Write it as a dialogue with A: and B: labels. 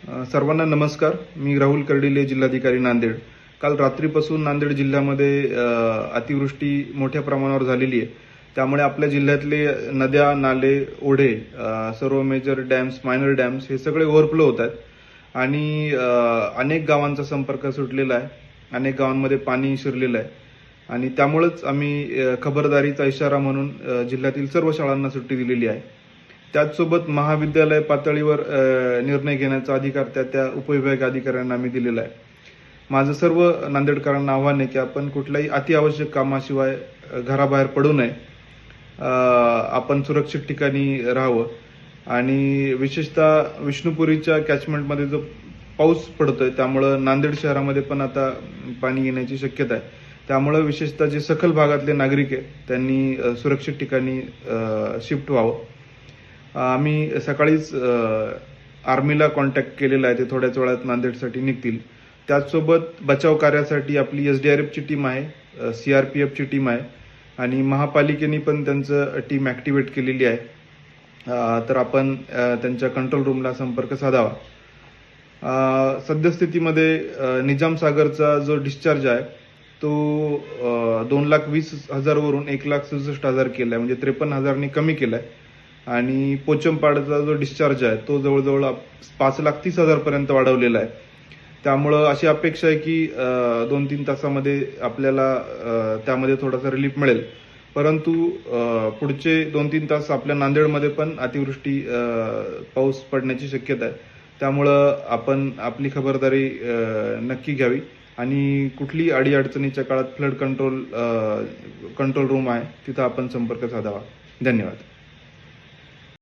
A: सर्वांना नमस्कार. मी राहुल कर्डिले, जिल्हाधिकारी नांदेड. काल रात्रीपासून नांदेड जिल्ह्यामध्ये अतिवृष्टी मोठ्या प्रमाणावर झालेली आहे. त्यामुळे आपल्या जिल्ह्यातले नद्या, नाले, ओढे, सर्व मेजर डॅम्स, मायनर डॅम्स हे सगळे ओव्हरफ्लो होत आहेत आणि अनेक गावांचा संपर्क सुटलेला आहे. अनेक गावांमध्ये पाणी शिरलेलं आहे आणि त्यामुळेच आम्ही खबरदारीचा इशारा म्हणून जिल्ह्यातील सर्व शाळांना सुट्टी दिलेली आहे. त्याचसोबत महाविद्यालय पातळीवर निर्णय घेण्याचा अधिकार त्या उपविभागीय अधिकाऱ्यांना आम्ही दिलेला आहे. माझं सर्व नांदेडकरांना आव्हान आहे की आपण कुठल्याही अतिआवश्यक कामाशिवाय घराबाहेर पडू नये. आपण सुरक्षित ठिकाणी राहावं आणि विशेषतः विष्णुपुरीच्या कॅचमेंटमध्ये जो पाऊस पडतोय त्यामुळं नांदेड शहरामध्ये पण आता पाणी येण्याची शक्यता आहे. त्यामुळं विशेषतः जे सखल भागातले नागरिक आहेत त्यांनी सुरक्षित ठिकाणी शिफ्ट व्हावं. आम्ही सकाळीच आर्मीला कॉन्टॅक्ट केलेला आहे. ते थोड्याच वेळात नांदेडसाठी निघतील. त्याचसोबत बचाव कार्यासाठी आपली SDRFची टीम आहे, CRPFची टीम आहे आणि महापालिकेने पण त्यांचं टीम ॲक्टिवेट केलेली आहे. तर आपण त्यांच्या कंट्रोल रूमला संपर्क साधावा. सद्यस्थितीमध्ये निजामसागरचा जो डिस्चार्ज आहे तो 2,20,000 वरून 1,67,000 केला आहे, म्हणजे 53,000 कमी केला आहे आणि पोचमपाडचा जो डिस्चार्ज आहे तो जवळजवळ 5,30,000 पर्यंत वाढवलेला आहे. त्यामुळं अशी अपेक्षा आहे की 2-3 तासामध्ये आपल्याला त्यामध्ये थोडासा रिलीफ मिळेल. परंतु पुढचे 2-3 तास आपल्या नांदेडमध्ये पण अतिवृष्टी पाऊस पडण्याची शक्यता आहे. त्यामुळं आपण आपली खबरदारी नक्की घ्यावी आणि कुठली अडीअडचणीच्या काळात फ्लड कंट्रोल रूम आहे तिथं आपण संपर्क साधावा. धन्यवाद.